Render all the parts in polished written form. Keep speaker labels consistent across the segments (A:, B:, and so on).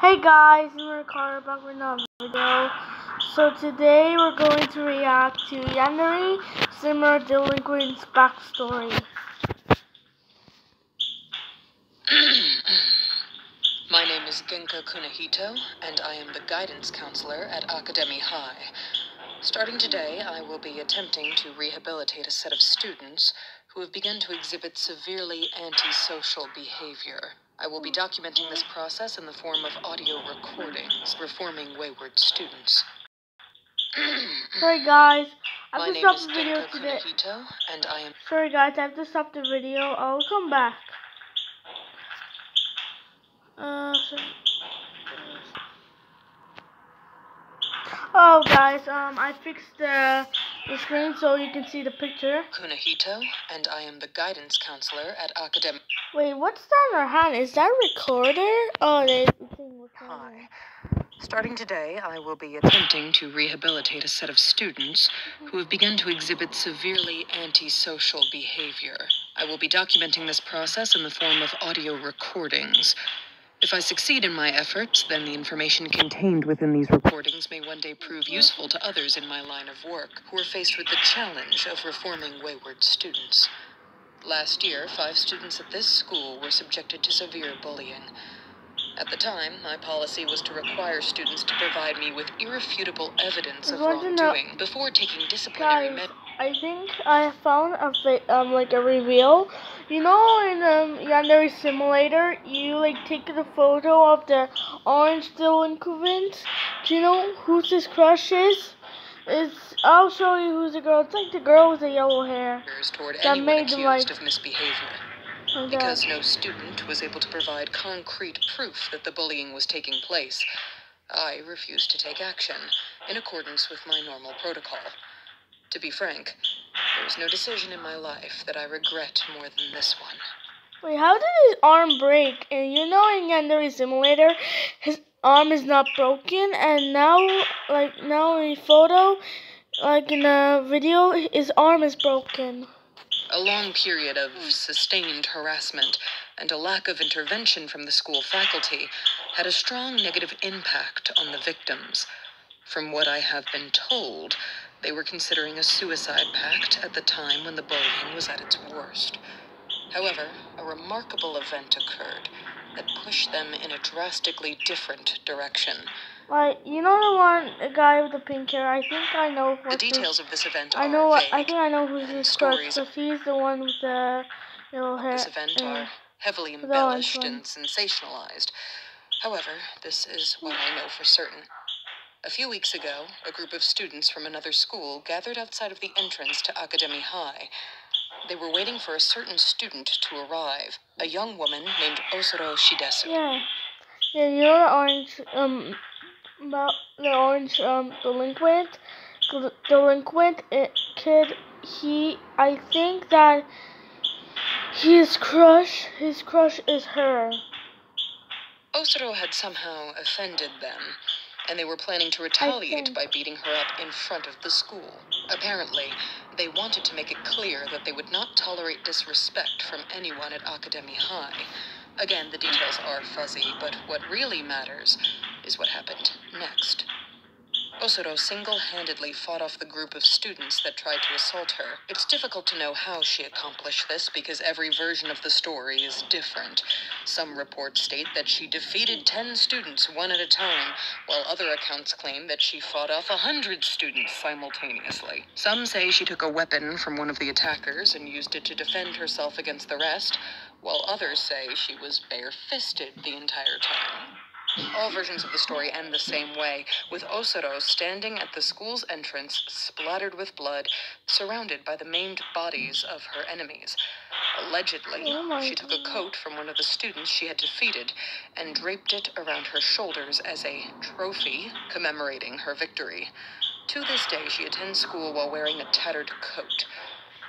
A: Hey guys, I'm Ricardo back with another video. So today we're going to react to Yaneri Simmer Delinquent's backstory.
B: My name is Genka Kunihito, and I am the guidance counselor at Academy High. Starting today, I will be attempting to rehabilitate a set of students who have begun to exhibit severely antisocial behavior. I will be documenting this process in the form of audio recordings, reforming wayward students.
A: Sorry guys, I
B: My
A: have to
B: name
A: stop
B: is
A: the video
B: Genka
A: today.
B: Kunihito, and I am...
A: Sorry guys, I have to stop the video. I'll come back. Oh guys, I fixed the screen so you can see the picture.
B: Kunihito, and I am the guidance counselor at Academy...
A: Wait, what's that in our hand? Is that a recorder? Oh, it's saying recording.
B: Hi. Starting today, I will be attempting to rehabilitate a set of students who have begun to exhibit severely antisocial behavior. I will be documenting this process in the form of audio recordings. If I succeed in my efforts, then the information contained within these recordings may one day prove useful to others in my line of work who are faced with the challenge of reforming wayward students. Last year, 5 students at this school were subjected to severe bullying. At the time, my policy was to require students to provide me with irrefutable evidence of wrongdoing before taking disciplinary measures.
A: I think I found a reveal. You know, in Yaneri Simulator, you take the photo of the orange delinquent. Do you know who his crush is? I'll show you who's the girl. It's like the girl with the yellow hair.
B: Toward
A: that
B: anyone
A: made
B: accused of misbehavior.
A: Like
B: because no student was able to provide concrete proof that the bullying was taking place, I refused to take action in accordance with my normal protocol. To be frank, there is no decision in my life that I regret more than this one.
A: Wait, how did his arm break? And you know, in Yaneri Simulator, his arm is not broken, and now in a photo, in a video, his arm is broken.
B: A long period of sustained harassment and a lack of intervention from the school faculty had a strong negative impact on the victims. From what I have been told, they were considering a suicide pact at the time when the bullying was at its worst. However, a remarkable event occurred that pushed them in a drastically different direction.
A: You know the guy with the pink hair? I think I know what
B: the details of this event
A: I think I know who's his crush, because he's the one with the yellow hair.
B: This event are heavily embellished and sensationalized. However, this is what I know for certain. A few weeks ago, a group of students from another school gathered outside of the entrance to Academy High. They were waiting for a certain student to arrive, a young woman named Osoro Shidesu.
A: Yeah, you know the orange delinquent kid. I think that his crush is her.
B: Osoro had somehow offended them, and they were planning to retaliate by beating her up in front of the school. Apparently, they wanted to make it clear that they would not tolerate disrespect from anyone at Academy High. Again, the details are fuzzy, but what really matters is what happened next. Osoro single-handedly fought off the group of students that tried to assault her. It's difficult to know how she accomplished this because every version of the story is different. Some reports state that she defeated 10 students one at a time, while other accounts claim that she fought off 100 students simultaneously. Some say she took a weapon from one of the attackers and used it to defend herself against the rest, while others say she was bare-fisted the entire time. All versions of the story end the same way, with Osoro standing at the school's entrance, splattered with blood, surrounded by the maimed bodies of her enemies. Allegedly, she took a coat from one of the students she had defeated and draped it around her shoulders as a trophy commemorating her victory. To this day, she attends school while wearing a tattered coat.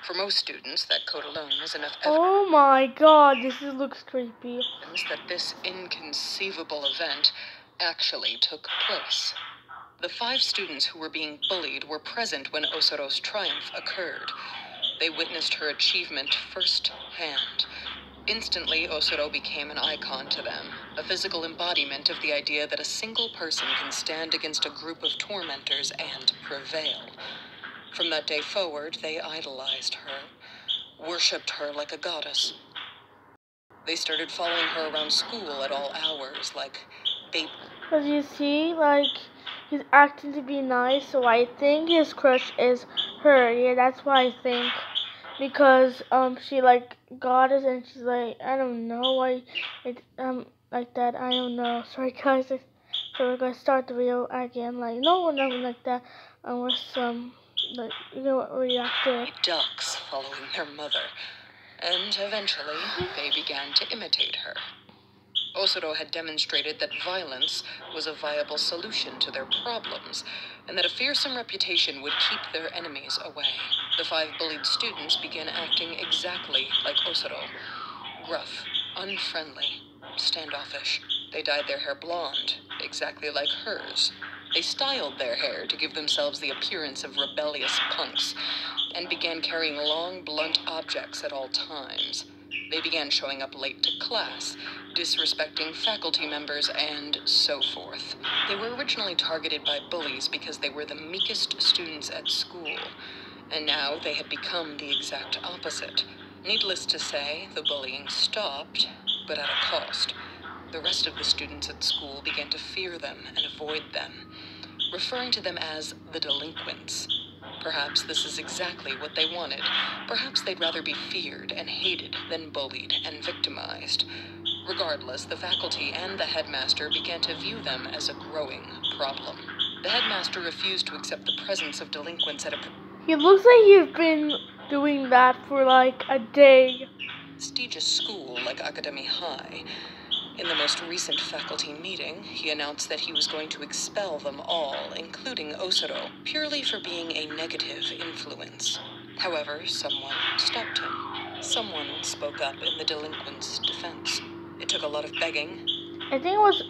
B: For most students, that coat alone is enough evidence.
A: Oh my god, this looks creepy.
B: That this inconceivable event actually took place. The 5 students who were being bullied were present when Osoro's triumph occurred. They witnessed her achievement firsthand. Instantly, Osoro became an icon to them, a physical embodiment of the idea that a single person can stand against a group of tormentors and prevail. From that day forward, they idolized her, worshipped her like a goddess. They started following her around school at all hours, like baby.
A: Cause you see, like, he's acting to be nice, so I think his crush is her. Yeah, that's why I think. Because she like goddess, and she's like, I don't know why it like that. I don't know. Sorry guys. So we're gonna start the video again. Like no, nothing like that. Unless like you know what reacted.
B: Ducks following their mother, and eventually they began to imitate her. Osoro had demonstrated that violence was a viable solution to their problems, and that a fearsome reputation would keep their enemies away. The 5 bullied students began acting exactly like Osoro. Gruff, unfriendly, standoffish. They dyed their hair blonde, exactly like hers. They styled their hair to give themselves the appearance of rebellious punks, and began carrying long, blunt objects at all times. They began showing up late to class, disrespecting faculty members, and so forth. They were originally targeted by bullies because they were the meekest students at school, and now they had become the exact opposite. Needless to say, the bullying stopped, but at a cost. The rest of the students at school began to fear them and avoid them, referring to them as the delinquents. Perhaps this is exactly what they wanted. Perhaps they'd rather be feared and hated than bullied and victimized. Regardless, the faculty and the headmaster began to view them as a growing problem. The headmaster refused to accept the presence of delinquents at a
A: He looks like he's been doing that for like a day.
B: Prestigious school like Academy High. In the most recent faculty meeting, he announced that he was going to expel them all, including Osoro, purely for being a negative influence. However, someone stopped him. Someone spoke up in the delinquents' defense. It took a lot of begging.
A: I think it was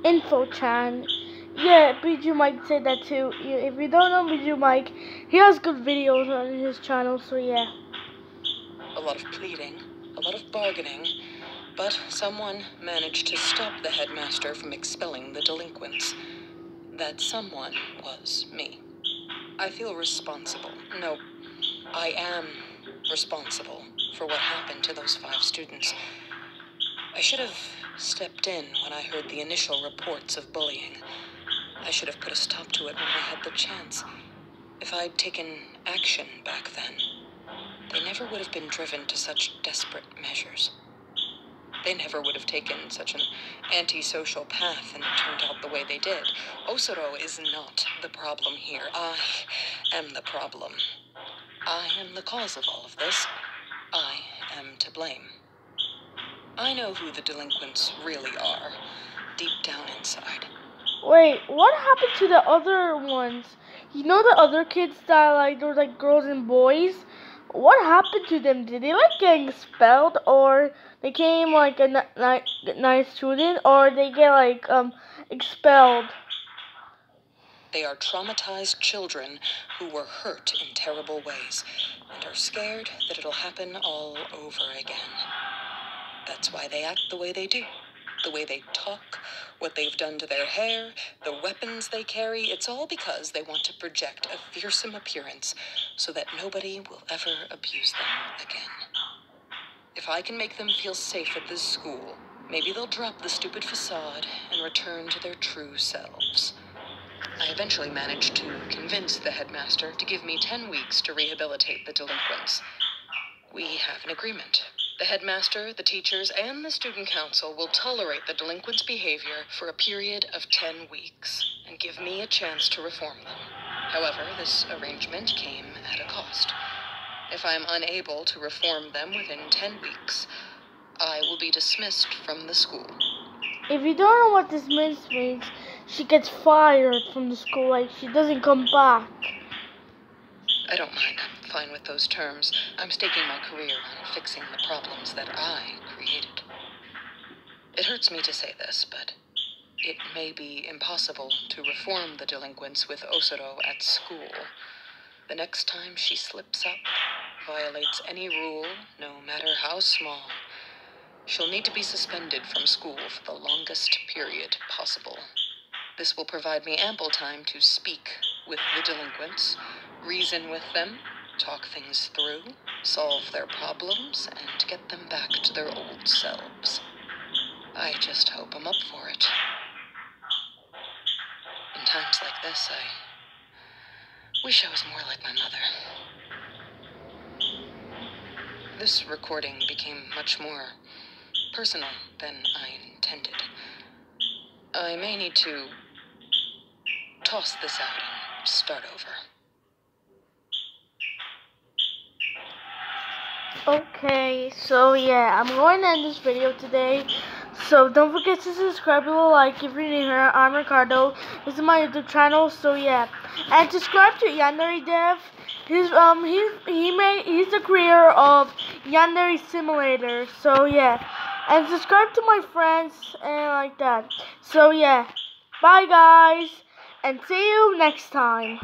A: InfoChan. Yeah, Biju Mike said that too. If you don't know Biju Mike, he has good videos on his channel, so yeah.
B: A lot of pleading, a lot of bargaining, but someone managed to stop the headmaster from expelling the delinquents. That someone was me. I feel responsible. No, I am responsible for what happened to those 5 students. I should have stepped in when I heard the initial reports of bullying. I should have put a stop to it when I had the chance. If I'd taken action back then, they never would have been driven to such desperate measures. They never would have taken such an antisocial path and turned out the way they did. Osoro is not the problem here. I am the problem. I am the cause of all of this. I am to blame. I know who the delinquents really are, deep down inside.
A: Wait, what happened to the other ones? You know the other kids that like there was like girls and boys? What happened to them? Did they like get expelled, or they came like a nice student, or they get like expelled?
B: They are traumatized children who were hurt in terrible ways and are scared that it'll happen all over again. That's why they act the way they do. The way they talk, what they've done to their hair, the weapons they carry, it's all because they want to project a fearsome appearance so that nobody will ever abuse them again. If I can make them feel safe at this school, maybe they'll drop the stupid facade and return to their true selves. I eventually managed to convince the headmaster to give me 10 weeks to rehabilitate the delinquents. We have an agreement. The headmaster, the teachers, and the student council will tolerate the delinquents' behavior for a period of 10 weeks and give me a chance to reform them. However, this arrangement came at a cost. If I am unable to reform them within 10 weeks, I will be dismissed from the school.
A: If you don't know what this means, she gets fired from the school, like she doesn't come back.
B: I don't mind. I'm fine with those terms. I'm staking my career on fixing the problems that I created. It hurts me to say this, but it may be impossible to reform the delinquents with Osoro at school. The next time she slips up, violates any rule, no matter how small, she'll need to be suspended from school for the longest period possible. This will provide me ample time to speak with the delinquents, reason with them, talk things through, solve their problems, and get them back to their old selves. I just hope I'm up for it. In times like this, I wish I was more like my mother. This recording became much more personal than I intended. I may need to toss this out and start over.
A: Okay, so yeah, I'm going to end this video today. So don't forget to subscribe, below, like if you're new here. I'm Ricardo. This is my YouTube channel. So yeah, and subscribe to Yandere Dev. He's the creator of Yandere Simulator. So yeah, and subscribe to my friends and like that. So yeah, bye guys, and see you next time.